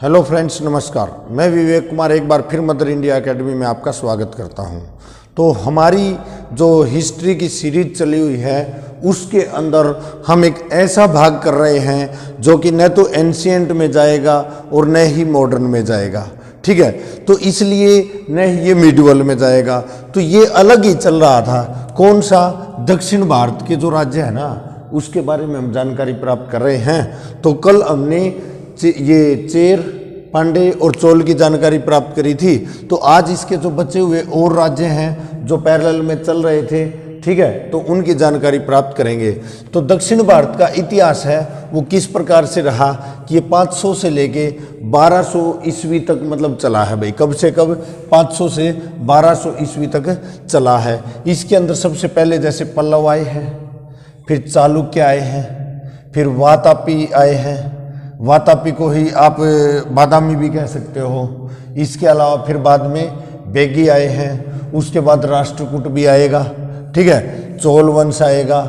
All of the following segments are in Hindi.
हेलो फ्रेंड्स, नमस्कार। मैं विवेक कुमार एक बार फिर मदर इंडिया एकेडमी में आपका स्वागत करता हूं। तो हमारी जो हिस्ट्री की सीरीज चली हुई है उसके अंदर हम एक ऐसा भाग कर रहे हैं जो कि न तो एंशिएंट में जाएगा और न ही मॉडर्न में जाएगा, ठीक है। तो इसलिए न ये मिडिवल में जाएगा, तो ये अलग ही चल रहा था। कौन सा? दक्षिण भारत के जो राज्य है ना उसके बारे में हम जानकारी प्राप्त कर रहे हैं। तो कल हमने ये चेर, पांडे और चोल की जानकारी प्राप्त करी थी। तो आज इसके जो बचे हुए और राज्य हैं जो पैरेलल में चल रहे थे, ठीक है, तो उनकी जानकारी प्राप्त करेंगे। तो दक्षिण भारत का इतिहास है वो किस प्रकार से रहा कि ये 500 से लेके 1200 ईस्वी तक मतलब चला है भाई। कब से कब? 500 से 1200 ईस्वी तक चला है। इसके अंदर सबसे पहले जैसे पल्लव आए हैं, फिर चालुक्य आए हैं, फिर वातापी आए हैं। वातापी को ही आप बादामी भी कह सकते हो। इसके अलावा फिर बाद में बेगी आए हैं, उसके बाद राष्ट्रकूट भी आएगा, ठीक है, चोल वंश आएगा,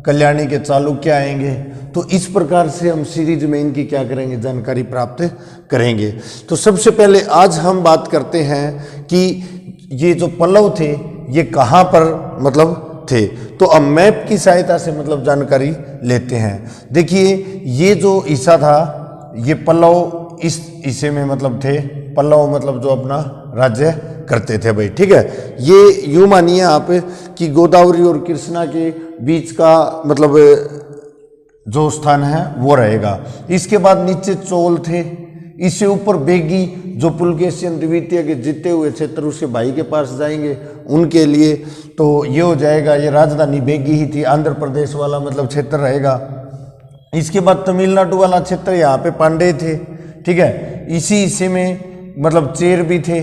कल्याणी के चालुक्य आएंगे। तो इस प्रकार से हम सीरीज में इनकी क्या करेंगे, जानकारी प्राप्त करेंगे। तो सबसे पहले आज हम बात करते हैं कि ये जो पल्लव थे ये कहाँ पर मतलब थे। तो अब मैप की सहायता से मतलब जानकारी लेते हैं। देखिए ये जो हिस्सा था ये पल्लव इस हिस्से में मतलब थे। पल्लव मतलब जो अपना राज्य करते थे भाई, ठीक है। ये यूँ मानिए आप कि गोदावरी और कृष्णा के बीच का मतलब जो स्थान है वो रहेगा। इसके बाद नीचे चोल थे, इससे ऊपर बेगी जो पुलकेशियन द्वितीय के जीते हुए क्षेत्र उसके भाई के पास जाएंगे उनके लिए। तो ये हो जाएगा, ये राजधानी बेगी ही थी। आंध्र प्रदेश वाला मतलब क्षेत्र रहेगा। इसके बाद तमिलनाडु वाला क्षेत्र यहाँ पे पांडे थे, ठीक है। इसी हिस्से में मतलब चेर भी थे,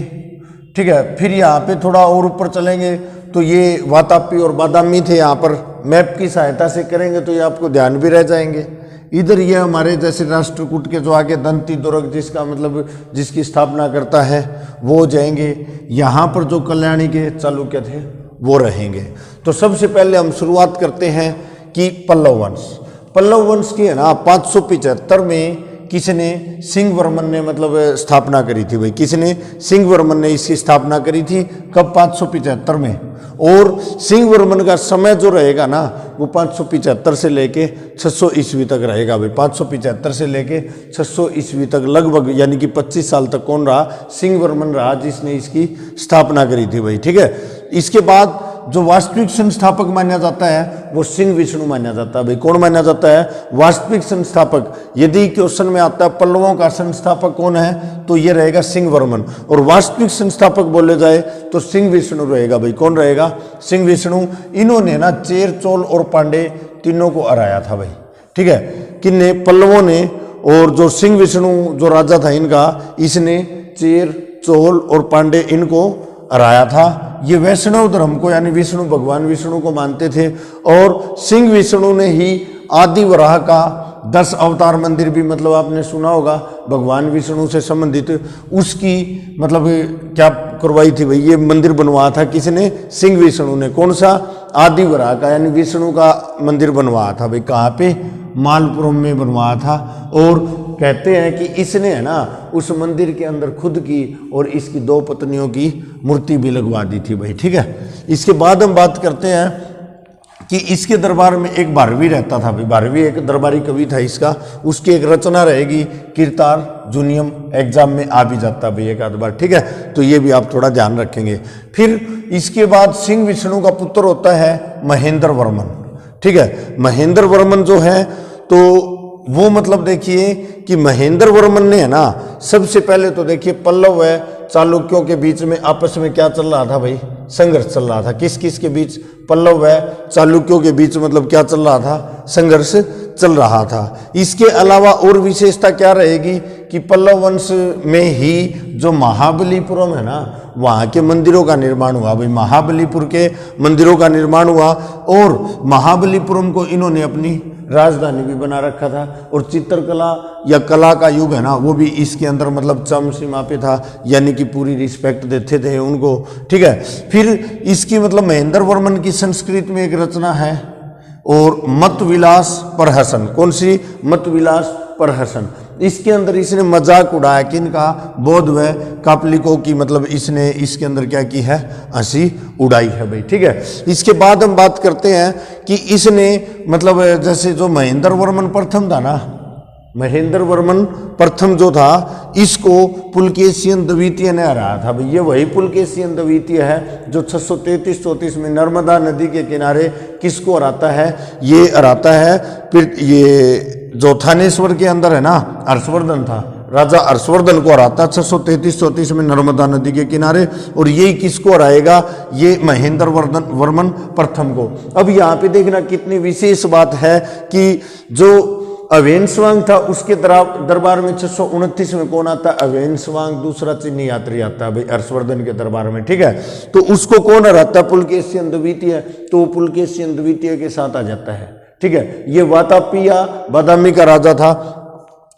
ठीक है। फिर यहाँ पे थोड़ा और ऊपर चलेंगे तो ये वातापी और बादामी थे। यहाँ पर मैप की सहायता से करेंगे तो ये आपको ध्यान भी रह जाएंगे। इधर ये हमारे जैसे राष्ट्रकूट के जो आगे दंती दुर्ग जिसका मतलब जिसकी स्थापना करता है वो जाएंगे। यहाँ पर जो कल्याणी के चालुक्य थे वो रहेंगे। तो सबसे पहले हम शुरुआत करते हैं कि पल्लव वंश। पल्लव वंश की है ना 575 में किसने? सिंह वर्मन ने मतलब स्थापना करी थी भाई। किसने? सिंह वर्मन ने इसकी स्थापना करी थी। कब? 575 में। और सिंह वर्मन का समय जो रहेगा ना वो 575 से लेके 600 ईस्वी तक रहेगा भाई। 575 से लेके 600 ईस्वी तक लगभग यानी कि 25 साल तक कौन रहा? सिंह वर्मन रहा जिसने इसकी स्थापना करी थी भाई, ठीक है। इसके बाद जो वास्तविक संस्थापक माना जाता है वो सिंह विष्णु माना जाता है भाई। कौन माना जाता है? वास्तविक संस्थापक। यदि क्वेश्चन में आता है पल्लवों का संस्थापक कौन है तो ये रहेगा सिंह वर्मन। और वास्तविक संस्थापक बोले जाए तो सिंह विष्णु रहेगा भाई। कौन रहेगा? सिंह विष्णु। इन्होंने ना चेर, चोल और पांडे तीनों को हराया था भाई, ठीक है। किन्ने? पल्लवों ने। और जो सिंह विष्णु जो राजा था इनका, इसने चेर, चोल और पांडे इनको हराया था। ये वैष्णव धर्म को यानी विष्णु भगवान विष्णु को मानते थे। और सिंह विष्णु ने ही आदि वराह का 10 अवतार मंदिर भी मतलब आपने सुना होगा भगवान विष्णु से संबंधित, उसकी मतलब क्या करवाई थी भाई? ये मंदिर बनवाया था किसने? सिंह विष्णु ने। कौन सा? आदि वराह का यानी विष्णु का मंदिर बनवाया था भाई। कहाँ पे? मालपुरम में बनवाया था। और कहते हैं कि इसने है ना उस मंदिर के अंदर खुद की और इसकी 2 पत्नियों की मूर्ति भी लगवा दी थी भाई, ठीक है। इसके बाद हम बात करते हैं कि इसके दरबार में एक भारवी रहता था भाई। भारवी एक दरबारी कवि था इसका। उसकी एक रचना रहेगी कीर्तार जूनियम, एग्जाम में आ भी जाता भाई एक आध बार, ठीक है। तो ये भी आप थोड़ा ध्यान रखेंगे। फिर इसके बाद सिंह विष्णु का पुत्र होता है महेंद्र वर्मन, ठीक है। महेंद्र वर्मन जो है तो वो मतलब देखिए कि महेंद्र वर्मन ने है ना सबसे पहले तो देखिए पल्लव है चालुक्यों के बीच में आपस में क्या चल रहा था भाई? संघर्ष चल रहा था। किस किस के बीच? पल्लव है चालुक्यों के बीच मतलब क्या चल रहा था? संघर्ष चल रहा था। इसके अलावा और विशेषता क्या रहेगी कि पल्लव वंश में ही जो महाबलीपुरम है ना वहाँ के मंदिरों का निर्माण हुआ भाई। महाबलीपुर के मंदिरों का निर्माण हुआ और महाबलीपुरम को इन्होंने अपनी राजधानी भी बना रखा था। और चित्रकला या कला का युग है ना वो भी इसके अंदर मतलब चरम सीमा पे था, यानी कि पूरी रिस्पेक्ट देते थे उनको, ठीक है। फिर इसकी मतलब महेंद्र वर्मन की संस्कृत में एक रचना है और मत विलास प्रहसन। कौन सी? मत विलास प्रहसन। इसके अंदर इसने मजाक उड़ाया किनका, बौद्ध व कापलिकों की, मतलब इसने इसके अंदर क्या की है, हंसी उड़ाई है भाई। ठीक है, इसके बाद हम बात करते हैं कि इसने मतलब जैसे जो महेंद्र वर्मन प्रथम था ना, महेंद्र वर्मन प्रथम जो था, इसको पुलकेशियन द्वितीय ने हराया था भाई। ये वही पुलकेशियन द्वितीय है जो 633-34 में नर्मदा नदी के किनारे किसको हराता है, ये हराता है। फिर ये जो थानेश्वर के अंदर है ना, हर्षवर्धन था, राजा हर्षवर्धन को हराता 633-34 में नर्मदा नदी के किनारे। और यही किसको हराएगा, ये महेंद्र वर्मन प्रथम को। अब यहाँ पे देखना कितनी विशेष बात है कि जो अवेंसवांग था उसके दरबार में 629 में कौन आता है, अवेंसवांग, दूसरा चीनी यात्री आता है भाई हर्षवर्धन के दरबार में। ठीक है, तो उसको कौन हराता है, पुलकेशियन द्वितीय, तो पुलकेशियन द्वितीय के साथ आ जाता है। ठीक है, ये वातापी या बादामी का राजा था,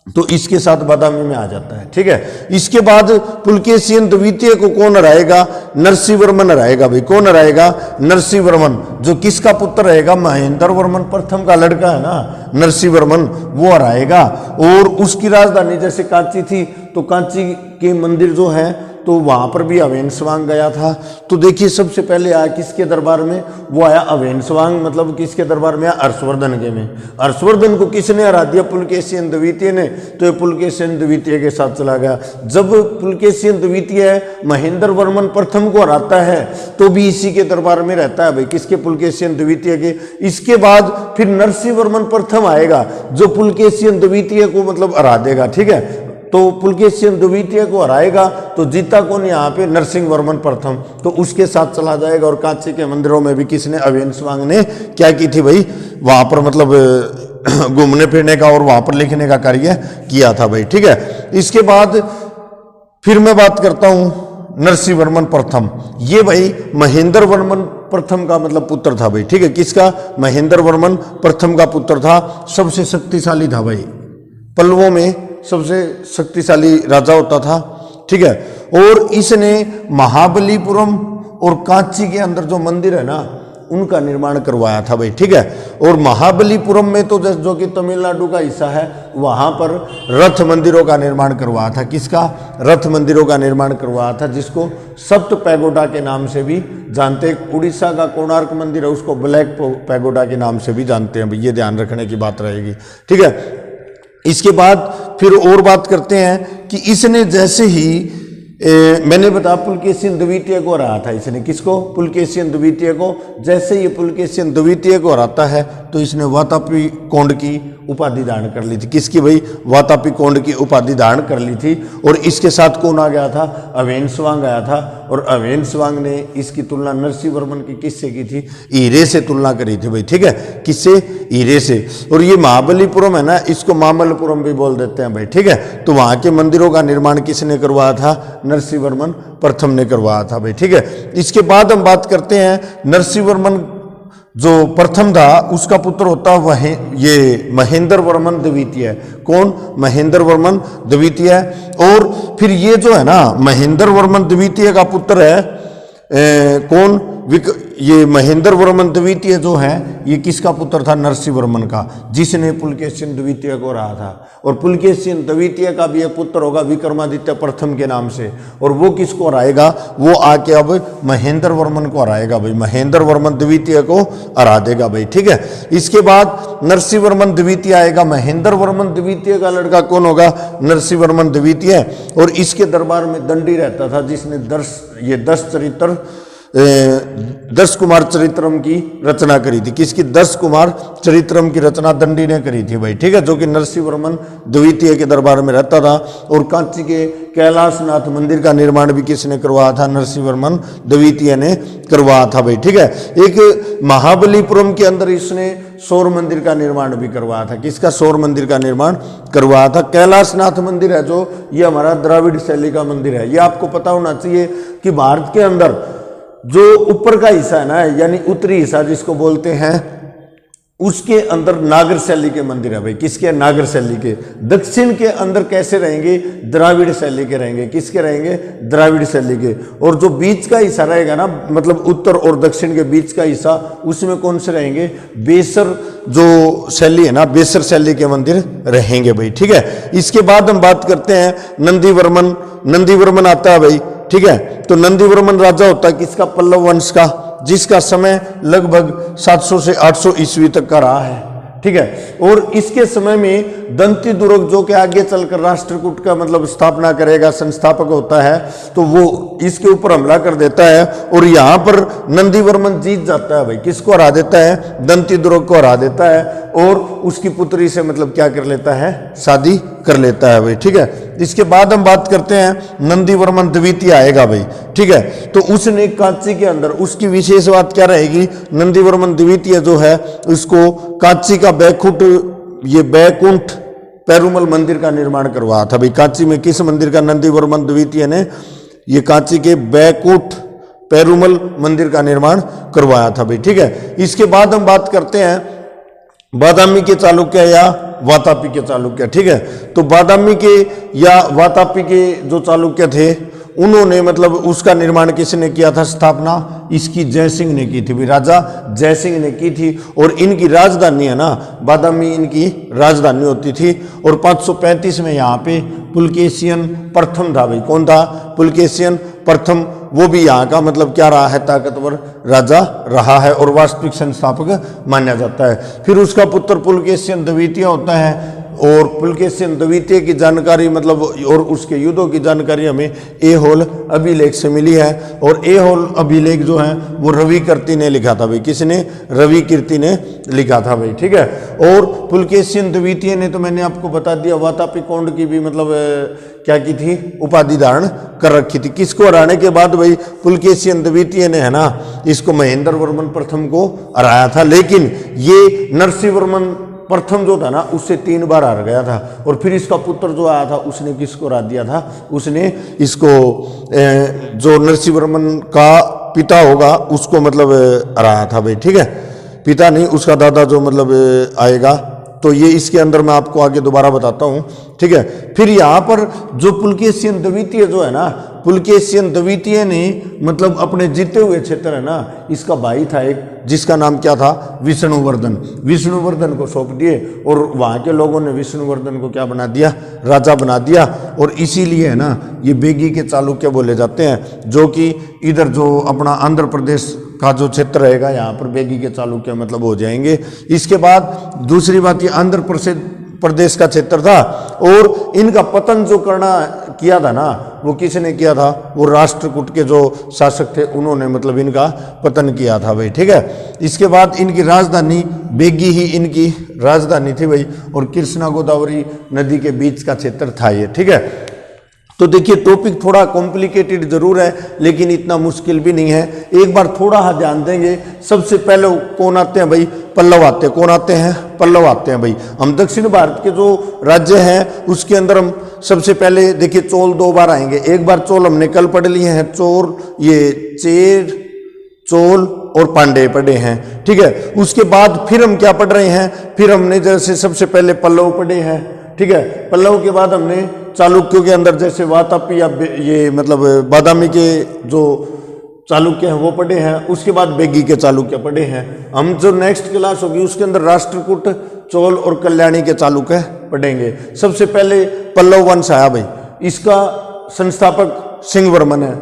तो इसके साथ बादामी में आ जाता है। ठीक है, इसके बाद पुलकेशियन द्वितीय को कौन हराएगा, नरसिंहवर्मन हराएगा भाई। कौन हराएगा, नरसिंहवर्मन, जो किसका पुत्र रहेगा, महेंद्र वर्मन प्रथम का लड़का है ना नरसिंहवर्मन, वो हराएगा। और उसकी राजधानी जैसे कांची थी, तो कांची के मंदिर जो है तो वहां पर भी अवेंसवांग गया था। तो देखिए सबसे पहले आया किसके दरबार में, वो आया अवेंसवांग, मतलब किसके दरबार में, हर्षवर्धन के में। हर्षवर्धन को किसने हरा दिया, पुलकेशियन द्वितीय ने, तो ये पुलकेशियन द्वितीय के साथ चला गया। जब पुलकेशियन द्वितीय महेंद्र वर्मन प्रथम को हराता है तो भी इसी के दरबार में रहता है भाई, किसके, पुलकेशियन द्वितीय के। इसके बाद फिर नरसिंह वर्मन प्रथम आएगा जो पुलकेशियन द्वितीय को मतलब हरा देगा। ठीक है, तो पुलकेशियन द्वितीय को हराएगा तो जीता कौन यहाँ पे, नरसिंह वर्मन प्रथम, तो उसके साथ चला जाएगा। और कांची के मंदिरों में भी किसने, अवेंसवांग ने क्या की थी भाई, वहां पर मतलब घूमने फिरने का और वहां पर लिखने का कार्य किया था भाई। ठीक है, इसके बाद फिर मैं बात करता हूं नरसिंह वर्मन प्रथम। ये भाई महेंद्र वर्मन प्रथम का मतलब पुत्र था भाई। ठीक है, किसका, महेंद्र वर्मन प्रथम का पुत्र था, सबसे शक्तिशाली था भाई, पल्लवों में सबसे शक्तिशाली राजा होता था। ठीक है, और इसने महाबलीपुरम और कांची के अंदर जो मंदिर है ना उनका निर्माण करवाया था भाई। ठीक है, और महाबलीपुरम में तो जो कि तमिलनाडु का हिस्सा है, वहां पर रथ मंदिरों का निर्माण करवाया था। किसका, रथ मंदिरों का निर्माण करवाया था, जिसको सप्त पैगोडा के नाम से भी जानते हैं। उड़ीसा का कोणार्क मंदिर है, उसको ब्लैक पैगोडा के नाम से भी जानते हैं भाई, ये ध्यान रखने की बात रहेगी। ठीक है, इसके बाद फिर और बात करते हैं कि इसने जैसे ही मैंने बताया पुलकेशियन द्वितीय को हराया था इसने, किसको, पुलकेशियन द्वितीय को। जैसे ये पुलकेशियन द्वितीय को हराता है तो इसने वातापी कोंड की उपाधि धारण कर ली थी। किसकी भाई, वातापी कोंड की उपाधि धारण कर ली थी। और इसके साथ कौन आ गया था, अवेंसवांग आया था। और अवेंसवांग ने इसकी तुलना नरसिंह वर्मन की किससे की थी, हीरे से तुलना करी थी भाई। ठीक है, किससे, हीरे से। और ये महाबलीपुरम है ना, इसको मामल्लपुरम भी बोल देते हैं भाई। ठीक है, तो वहां के मंदिरों का निर्माण किसने करवाया था, नरसिंह वर्मन प्रथम ने करवाया था भाई। ठीक है, इसके बाद हम बात करते हैं नरसिंह वर्मन जो प्रथम था उसका पुत्र होता वह ये महेंद्र वर्मन द्वितीय। कौन, महेंद्र वर्मन द्वितीय। और फिर ये जो है ना महेंद्र वर्मन द्वितीय का पुत्र है कौन, ये महेंद्र वर्मन द्वितीय जो है ये किसका पुत्र था, नरसिंह वर्मन का, जिसने पुलकेशियन द्वितीय को हराया था। और पुलकेशिन द्वितीय का भी एक पुत्र होगा विक्रमादित्य प्रथम के नाम से, और वो किसको हराएगा, वो आके अब महेंद्र वर्मन को हराएगा भाई, महेंद्र वर्मन द्वितीय को हरा देगा भाई। ठीक है, इसके बाद नरसिंह वर्मन द्वितीय आएगा। महेंद्र वर्मन द्वितीय का लड़का कौन होगा, नरसिंह वर्मन द्वितीय। और इसके दरबार में दंडी रहता था जिसने 10 कुमार चरित्रम की रचना करी थी। किसकी, 10 कुमार चरित्रम की रचना दंडी ने करी थी भाई। ठीक है, जो कि नरसिंह वर्मन द्वितीय के दरबार में रहता था। और कांची के कैलाशनाथ मंदिर का निर्माण भी किसने करवाया था, नरसिंह वर्मन द्वितीय ने करवाया था भाई। ठीक है, एक महाबलीपुरम के अंदर इसने सौर मंदिर का निर्माण भी करवाया था। किसका, सौर मंदिर का निर्माण करवाया था। कैलाशनाथ मंदिर है जो ये हमारा द्राविड़ शैली का मंदिर है। ये आपको पता होना चाहिए कि भारत के अंदर जो ऊपर का हिस्सा है ना, यानी उत्तरी हिस्सा जिसको बोलते हैं उसके अंदर नागर शैली के मंदिर है भाई। किसके? नागर शैली के। दक्षिण के अंदर कैसे रहेंगे? द्राविड़ शैली के रहेंगे। किसके रहेंगे? द्राविड़ शैली के। और जो बीच का हिस्सा रहेगा ना, मतलब उत्तर और दक्षिण के बीच का हिस्सा, उसमें कौन से रहेंगे? बेसर जो शैली है ना, बेसर शैली के मंदिर रहेंगे भाई। ठीक है, इसके बाद हम बात करते हैं नंदीवर्मन। नंदीवर्मन आता है भाई। ठीक है, तो नंदीवर्मन राजा होता है किसका? पल्लव वंश का, जिसका समय लगभग 700 से 800 ईस्वी तक का रहा है। ठीक है, और इसके समय में दंती दुर्ग जो कि आगे चलकर राष्ट्रकूट का मतलब स्थापना करेगा, संस्थापक होता है, तो वो इसके ऊपर हमला कर देता है और यहाँ पर नंदीवर्मन जीत जाता है भाई। किसको हरा देता है? दंती दुर्ग को हरा देता है और उसकी पुत्री से मतलब क्या कर लेता है? शादी कर लेता है भाई। ठीक है, इसके बाद हम बात करते हैं नंदीवर्मन द्वितीय आएगा भाई। ठीक है, तो उसने कांची के अंदर, उसकी विशेष बात क्या रहेगी? नंदीवर्मन द्वितीय जो है उसको कांची का बैकुंठ पेरुमल मंदिर का निर्माण करवाया था भाई। कांची में किस मंदिर का? नंदीवर्मन द्वितीय ने ये कांची के बैकुंठ पेरुमल मंदिर का निर्माण करवाया था भाई। ठीक है, इसके बाद हम बात करते हैं बादामी के चालुक्य या वातापी के चालुक्य। ठीक है, तो बादामी के या वातापी के जो चालुक्य थे, उन्होंने मतलब उसका निर्माण किसने किया था? स्थापना इसकी जयसिंह ने की थी, राजा जयसिंह ने की थी। और इनकी राजधानी है ना, बादामी इनकी राजधानी होती थी। और 535 में यहाँ पे पुलकेशियन प्रथम था भाई। कौन था? पुलकेशियन प्रथम। वो भी यहाँ का मतलब क्या रहा है? ताकतवर राजा रहा है और वास्तविक संस्थापक माना जाता है। फिर उसका पुत्र पुलकेशियन द्वितीय होता है। और पुलकेशियन द्वितीय की जानकारी मतलब और उसके युद्धों की जानकारी हमें ऐहोल अभिलेख से मिली है। और ऐहोल अभिलेख जो है वो रवि कीर्ति ने लिखा था भाई। किसने? रवि कीर्ति ने लिखा था भाई। ठीक है, और पुलकेशियन द्वितीय ने तो मैंने आपको बता दिया, वातापी कोंड की भी मतलब क्या की थी? उपाधि धारण कर रखी थी। किसको हराने के बाद भाई? पुलकेशियन द्वितीय ने है ना इसको महेंद्र वर्मन प्रथम को हराया था। लेकिन ये नरसिंह वर्मन प्रथम जो था ना उससे 3 बार हार गया था। और फिर इसका पुत्र जो आया था उसने किसको हरा दिया था? उसने इसको जो नरसिंह वर्मन का पिता होगा उसको मतलब हराया था भाई। ठीक है, पिता नहीं, उसका दादा जो मतलब आएगा। तो ये इसके अंदर मैं आपको आगे दोबारा बताता हूँ। ठीक है, फिर यहाँ पर जो पुलकेशियन द्वितीय जो है ना, पुलकेशियन द्वितीय ने मतलब अपने जीते हुए क्षेत्र है ना, इसका भाई था एक, जिसका नाम क्या था? विष्णुवर्धन। विष्णुवर्धन को सौंप दिए और वहाँ के लोगों ने विष्णुवर्धन को क्या बना दिया? राजा बना दिया। और इसीलिए है ना ये बेगी के चालुक्य बोले जाते हैं, जो कि इधर जो अपना आंध्र प्रदेश का जो क्षेत्र रहेगा यहाँ पर बेगी के चालुक्य मतलब हो जाएंगे। इसके बाद दूसरी बात, ये आंध्र प्रदेश का क्षेत्र था और इनका पतन जो किया था ना, वो किसने किया था? वो राष्ट्रकूट के जो शासक थे उन्होंने मतलब इनका पतन किया था भाई। ठीक है, इसके बाद इनकी राजधानी बेगी ही इनकी राजधानी थी भाई। और कृष्णा गोदावरी नदी के बीच का क्षेत्र था ये। ठीक है, तो देखिए टॉपिक थोड़ा कॉम्प्लिकेटेड जरूर है लेकिन इतना मुश्किल भी नहीं है। एक बार थोड़ा ध्यान देंगे। सबसे पहले कौन आते हैं भाई? पल्लव आते हैं। कौन आते हैं? पल्लव आते हैं भाई। हम दक्षिण भारत के जो राज्य हैं उसके अंदर हम सबसे पहले देखिए चोल 2 बार आएंगे। एक बार चोल हमने कल पढ़ लिए हैं, चोर ये चेर, चोल और पांडे पढ़े हैं। ठीक है, उसके बाद फिर हम क्या पढ़ रहे हैं? फिर हमने जैसे सबसे पहले पल्लव पढ़े हैं। ठीक है, पल्लव के बाद हमने चालुक्यों के अंदर जैसे वातापी या ये मतलब बादामी के जो चालुक्य हैं वो पढ़े हैं। उसके बाद बेगी के चालुक्य पढ़े हैं। हम जो नेक्स्ट क्लास होगी उसके अंदर राष्ट्रकूट, चोल और कल्याणी के चालुक्य पढ़ेंगे। सबसे पहले पल्लव वंश आया भाई। इसका संस्थापक सिंह वर्मन है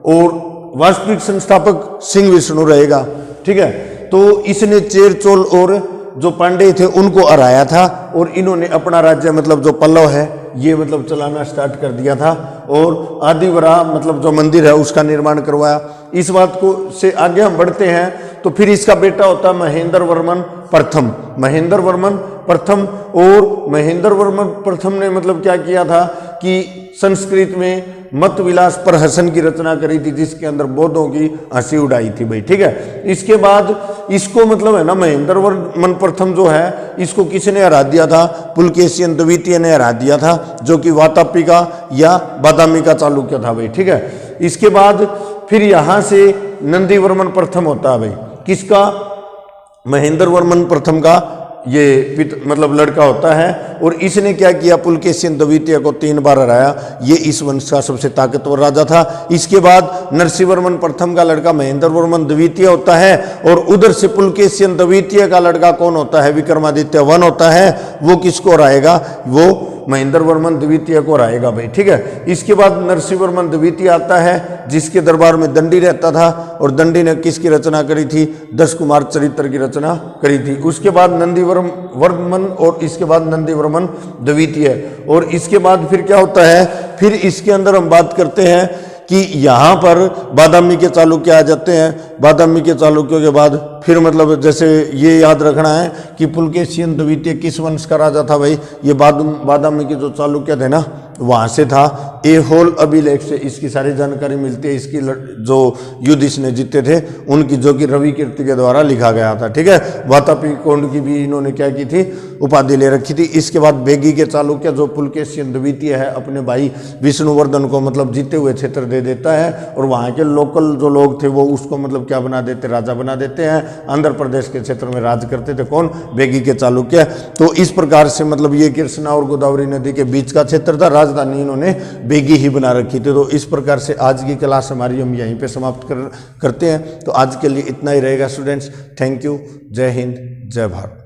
और वास्तविक संस्थापक सिंह विष्णु रहेगा। ठीक है, तो इसने चेर, चोल और जो पांडे थे उनको हराया था और इन्होंने अपना राज्य मतलब जो पल्लव है ये मतलब चलाना स्टार्ट कर दिया था। और आदिवराह मतलब जो मंदिर है उसका निर्माण करवाया। इस बात को से आगे हम बढ़ते हैं तो फिर इसका बेटा होता है महेंद्र वर्मन प्रथम। महेंद्र वर्मन प्रथम, और महेंद्र वर्मन प्रथम ने मतलब क्या किया था कि संस्कृत में मत विलास पर हसन की रचना करी थी, जिसके अंदर बौद्धों की हंसी उड़ाई थी भाई। ठीक है, इसके बाद इसको मतलब है ना महेंद्र वर्मन प्रथम जो है इसको किसने हरा दिया था? पुलकेशियन द्वितीय ने हरा दिया था, जो कि वातापी का या बादामी का चालुक्य था भाई। ठीक है, इसके बाद फिर यहाँ से नंदीवर्मन प्रथम होता है भाई। किसका? महेंद्र वर्मन प्रथम का ये मतलब लड़का होता है, और इसने क्या किया, पुलकेशिन द्वितीय को 3 बार हराया। ये इस वंश का सबसे ताकतवर राजा था। इसके बाद नरसिंहवर्मन प्रथम का लड़का महेंद्र वर्मन द्वितीय होता है, और उधर से पुलकेशिन द्वितीय का लड़का कौन होता है, विक्रमादित्य वन होता है। वो किसको हराएगा, वो महेंद्र वर्मन द्वितीय को हराएगा भाई, ठीक है। इसके बाद नरसिंहवर्मन द्वितीय आता है, जिसके दरबार में दंडी रहता था, और दंडी ने किसकी रचना करी थी, 10 कुमार चरित्र की रचना करी थी। उसके बाद नंदीवर्मन, और इसके बाद नंदीवर्मन द्वितीय, और इसके बाद फिर क्या होता है, फिर इसके अंदर हम बात करते हैं कि यहाँ पर बादामी के चालुक्य आ जाते हैं। बादामी के चालुक्यों के बाद फिर मतलब जैसे ये याद रखना है कि पुलकेशिन द्वितीय किस वंश का राजा था भाई, ये बादामी के जो चालुक्य थे ना, वहाँ से था। एहोल अभिलेख से इसकी सारी जानकारी मिलती है। इसकी जो युद्ध इसने जीते थे उनकी, जो कि रवि कीर्ति के द्वारा लिखा गया था, ठीक है। वातापी कोंड की भी इन्होंने क्या की थी, उपाधि ले रखी थी। इसके बाद बेगी के चालुक्य, जो पुलकेशिन द्वितीय है, अपने भाई विष्णुवर्धन को मतलब जीते हुए क्षेत्र दे देता है, और वहाँ के लोकल जो लोग थे वो उसको मतलब क्या बना देते, राजा बना देते हैं। आंध्र प्रदेश के क्षेत्र में राज करते थे कौन, बेगी के चालुक्य। तो इस प्रकार से मतलब ये कृष्णा और गोदावरी नदी के बीच का क्षेत्र था, राजधानी इन्होंने बेगी ही बना रखी थी। तो इस प्रकार से आज की क्लास हमारी हम यहीं पे समाप्त करते हैं। तो आज के लिए इतना ही रहेगा स्टूडेंट्स। Thank you. जय हिंद, जय भारत।